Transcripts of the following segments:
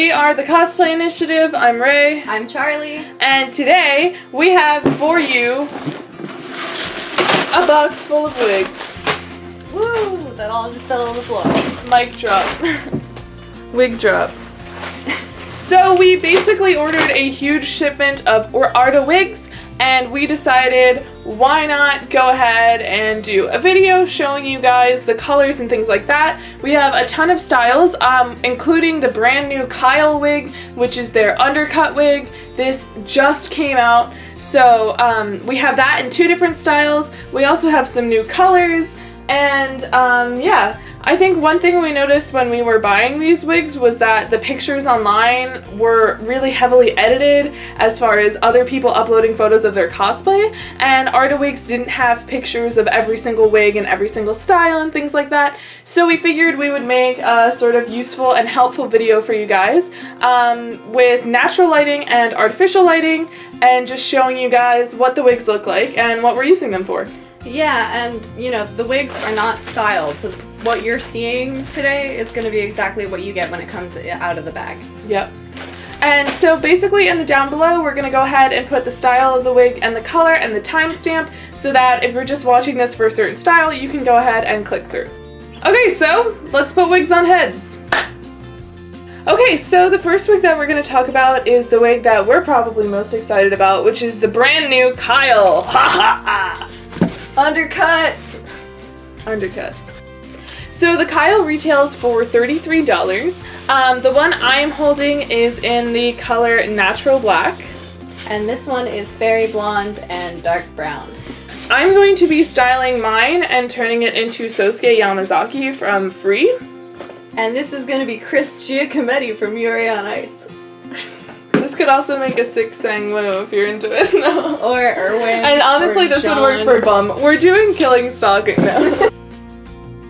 We are the Cosplay Initiative. I'm Ray. I'm Charlie. And today we have for you a box full of wigs. Woo! That all just fell on the floor. Mic drop. Wig drop. So we basically ordered a huge shipment of Arda wigs, and we decided why not go ahead and do a video showing you guys the colors and things like that. We have a ton of styles, including the brand new Kyle wig, which is their undercut wig. This just came out, so we have that in 2 different styles. We also have some new colors, and yeah. I think one thing we noticed when we were buying these wigs was that the pictures online were really heavily edited as far as other people uploading photos of their cosplay, and Arda wigs didn't have pictures of every single wig and every single style and things like that. So we figured we would make a sort of useful and helpful video for you guys with natural lighting and artificial lighting, and just showing you guys what the wigs look like and what we're using them for. Yeah, and you know, the wigs are not styled, so what you're seeing today is going to be exactly what you get when it comes out of the bag. Yep. And so basically in the down below, we're going to go ahead and put the style of the wig and the color and the timestamp, so that if you're just watching this for a certain style, you can go ahead and click through. Okay, so let's put wigs on heads. Okay, so the first wig that we're going to talk about is the wig that we're probably most excited about, which is the brand new Kyle. Ha ha ha! Undercuts! Undercuts. So the Kyle retails for $33. The one I'm holding is in the color Natural Black. And this one is Fairy Blonde and Dark Brown. I'm going to be styling mine and turning it into Sosuke Yamazaki from Free. And this is going to be Chris Giacometti from Yuri on Ice. This could also make a Six Sang Woo if you're into it. No. Or Erwin. And honestly, this would work for Bum. We're doing Killing Stalking now.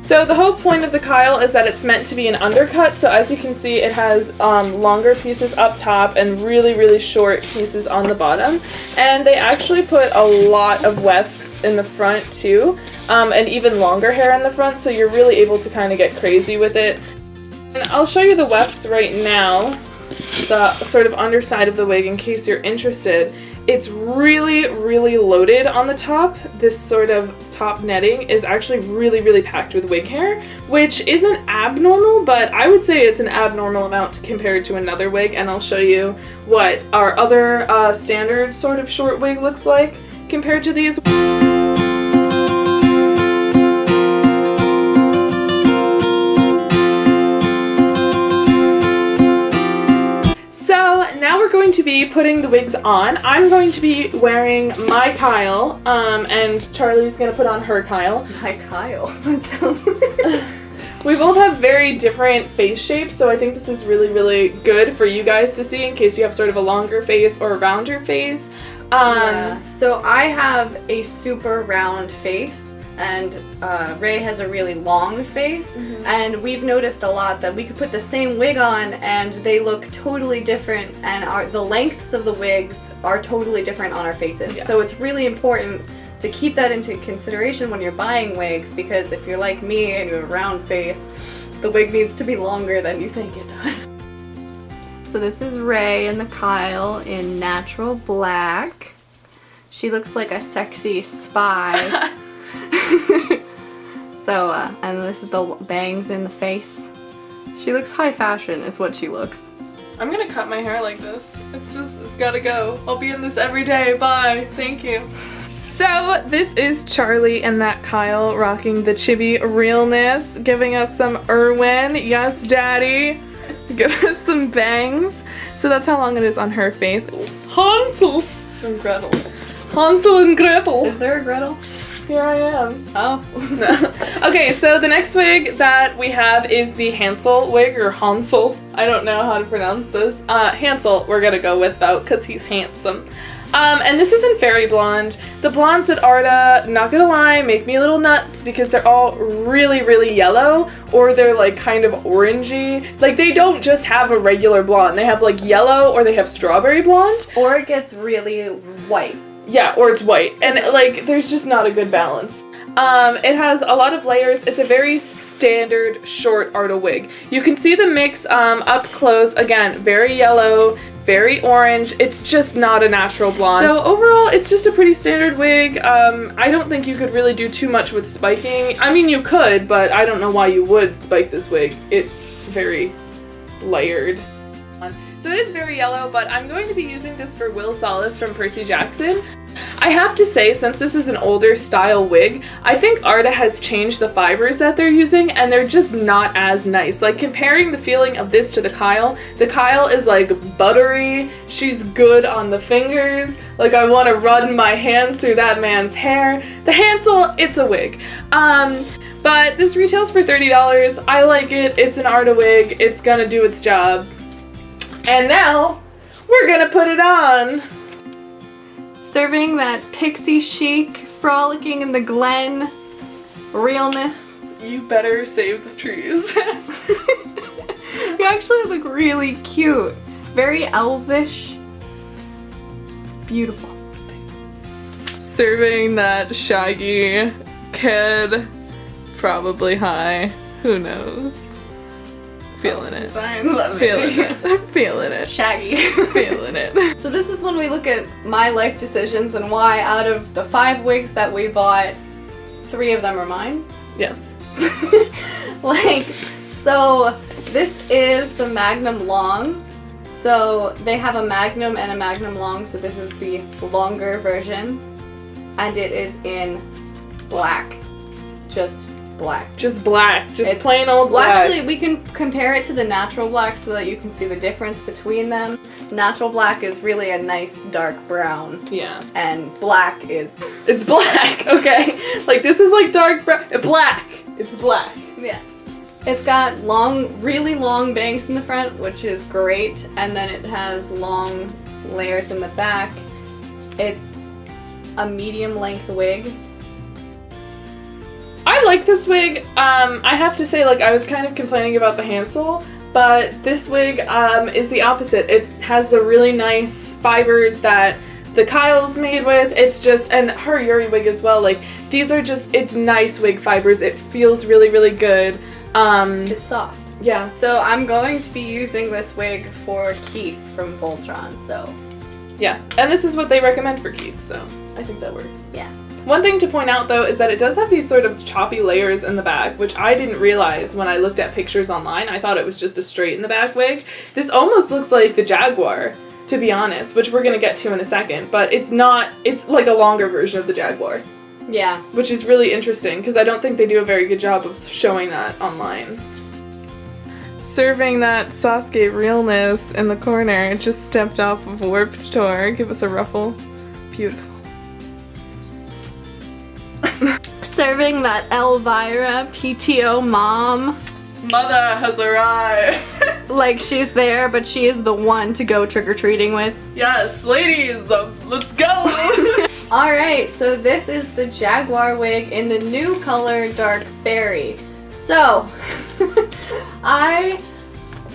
So the whole point of the Kyle is that it's meant to be an undercut. So as you can see, it has longer pieces up top and really, really short pieces on the bottom. And they actually put a lot of wefts in the front too, and even longer hair in the front. So you're really able to kind of get crazy with it. And I'll show you the wefts right now. The sort of underside of the wig in case you're interested. It's really, really loaded on the top. This sort of top netting is actually really, really packed with wig hair, which isn't abnormal, but I would say it's an abnormal amount compared to another wig, and I'll show you what our other standard sort of short wig looks like compared to these. Now we're going to be putting the wigs on. I'm going to be wearing my Kyle, and Charlie's going to put on her Kyle. My Kyle? We both have very different face shapes, so I think this is really, really good for you guys to see in case you have sort of a longer face or a rounder face. Yeah. So I have a super round face, and Ray has a really long face, and we've noticed a lot that we could put the same wig on and they look totally different, and the lengths of the wigs are totally different on our faces. Yeah. So it's really important to keep that into consideration when you're buying wigs, because if you're like me and you have a round face, the wig needs to be longer than you think it does. So this is Ray and the Kyle in Natural Black. She looks like a sexy spy. So, and this is the bangs in the face. She looks high fashion is what she looks. I'm gonna cut my hair like this. It's gotta go. I'll be in this every day. Bye. Thank you. So, this is Charlie and that Kyle rocking the chibi realness, giving us some Erwin. Yes, daddy. Give us some bangs. So that's how long it is on her face. Hansel and Gretel. Hansel and Gretel. Is there a Gretel? Here I am. Oh. No. Okay, so the next wig that we have is the Hansel wig, or Hansel. I don't know how to pronounce this. Hansel, we're gonna go with though, because he's handsome. And this is in Fairy Blonde. The blondes at Arda, not gonna lie, make me a little nuts because they're all really, really yellow, or they're like kind of orangey. Like they don't just have a regular blonde. They have like yellow, or they have strawberry blonde. Or it gets really white. Yeah, or it's white. And like, there's just not a good balance. It has a lot of layers. It's a very standard short Arda wig. You can see the mix up close. Again, very yellow, very orange. It's just not a natural blonde. So overall, it's just a pretty standard wig. I don't think you could really do too much with spiking. I mean, you could, but I don't know why you would spike this wig. It's very layered. So it is very yellow, but I'm going to be using this for Will Solace from Percy Jackson. I have to say, since this is an older style wig, I think Arda has changed the fibers that they're using, and they're just not as nice. Like, comparing the feeling of this to the Kyle is like buttery, she's good on the fingers, like I want to run my hands through that man's hair. The Hansel, it's a wig. But this retails for $30. I like it, it's an Arda wig, it's gonna do its job. And now, we're gonna put it on. Serving that pixie chic, frolicking in the glen realness. You better save the trees. You actually look really cute. Very elvish. Beautiful. Serving that shaggy kid, probably high, who knows. Feeling it. Signs of Feeling it. I'm feeling it. Shaggy. Feeling it. So this is when we look at my life decisions and why out of the 5 wigs that we bought, 3 of them are mine. Yes. Like, so this is the Magnum Long. So they have a Magnum and a Magnum Long, so this is the longer version. And it is in black. Just black. Just black. Just It's plain old Well, black. actually, we can compare it to the natural black so that you can see the difference between them. Natural black is really a nice dark brown. Yeah. And black is... It's black, okay? Like, this is like dark brown. Black. It's black. Yeah. It's got long, really long bangs in the front, which is great. And then it has long layers in the back. It's a medium length wig. I like this wig. I have to say, like, I was kind of complaining about the Hansel, but this wig is the opposite. It has the really nice fibers that the Kyle's made with. It's just, and her Yuri wig as well, like, these are just, it's nice wig fibers. It feels really, really good. It's soft. Yeah. So I'm going to be using this wig for Keith from Voltron, so. Yeah, and this is what they recommend for Keith, so I think that works. Yeah. One thing to point out, though, is that it does have these sort of choppy layers in the back, which I didn't realize when I looked at pictures online. I thought it was just a straight in the back wig. This almost looks like the Jaguar, to be honest, which we're going to get to in a second, but it's not, it's like a longer version of the Jaguar. Yeah. Which is really interesting, because I don't think they do a very good job of showing that online. Serving that Sasuke realness in the corner, just stepped off of Warped Tour. Give us a ruffle. Beautiful. Serving that Elvira PTO mom. Mother has arrived. Like she's there, but she is the one to go trick-or-treating with. Yes, ladies, let's go. Alright, so this is the Jaguar wig in the new color Dark Fairy. So, I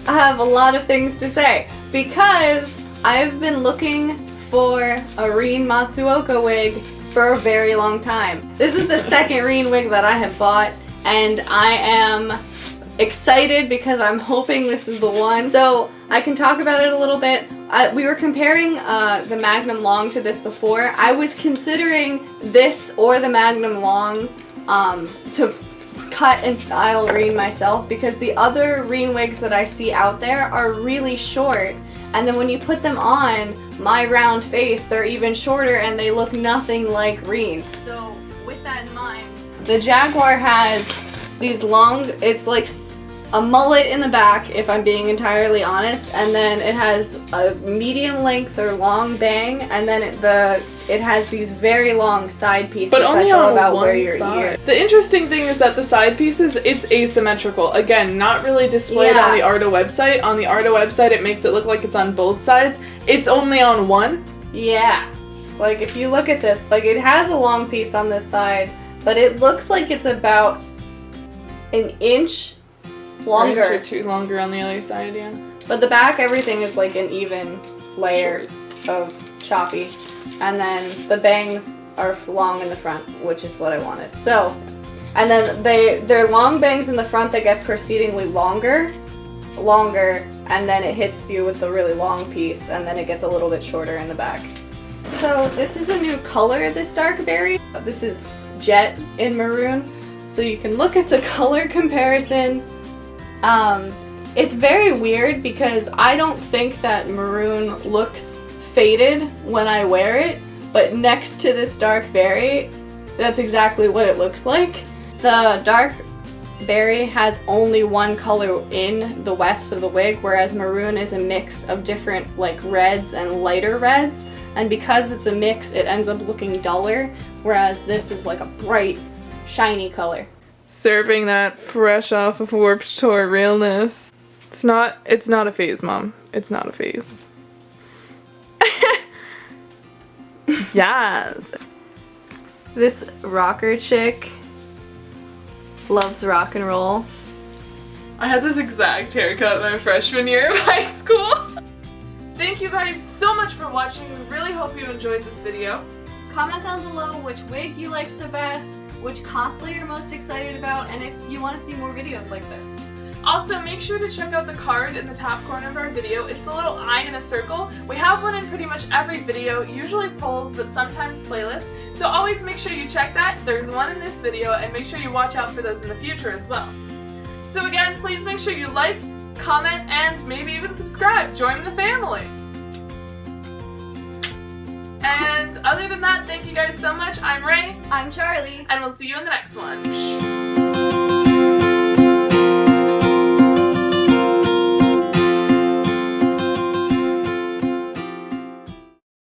have a lot of things to say because I've been looking for a Rin Matsuoka wig for a very long time. This is the second Rin wig that I have bought, and I am excited because I'm hoping this is the one. So I can talk about it a little bit. We were comparing the Magnum Long to this before. I was considering this or the Magnum Long to cut and style Rin myself because the other Rin wigs that I see out there are really short, and then when you put them on my round face, they're even shorter and they look nothing like Rin. So with that in mind, the Jaguar has these long, it's like a mullet in the back, if I'm being entirely honest, and then it has a medium length or long bang, and then it has these very long side pieces but only that go on about one where your side. ear. The interesting thing is that the side pieces, it's asymmetrical. Again, not really displayed on the Arda website. On the Arda website, it makes it look like it's on both sides. It's only on one. Yeah. Like if you look at this, like it has a long piece on this side, but it looks like it's about an inch longer. Or two longer on the other side, yeah. But the back, everything is like an even layer of choppy. and then the bangs are long in the front, which is what I wanted. So, and then they're long bangs in the front that get proceedingly longer, and then it hits you with the really long piece, and then it gets a little bit shorter in the back. So this is a new color, this dark berry. This is jet in maroon, so you can look at the color comparison. It's very weird because I don't think that maroon looks faded when I wear it, but next to this dark berry, that's exactly what it looks like. The dark berry has only one color in the wefts of the wig, whereas maroon is a mix of different like reds and lighter reds, and because it's a mix, it ends up looking duller, whereas this is like a bright, shiny color. Serving that fresh off of Warped Tour realness. It's not a phase, Mom. It's not a phase. Yes. This rocker chick loves rock and roll. I had this exact haircut my freshman year of high school. Thank you guys so much for watching. We really hope you enjoyed this video. Comment down below which wig you liked the best, which cosplay you're most excited about, and if you want to see more videos like this. Also, make sure to check out the card in the top corner of our video. It's the little eye in a circle. We have one in pretty much every video, usually polls, but sometimes playlists. So always make sure you check that. There's one in this video, and make sure you watch out for those in the future as well. So again, please make sure you like, comment, and maybe even subscribe. Join the family. And other than that, thank you guys so much. I'm Ray. I'm Charlie. And we'll see you in the next one.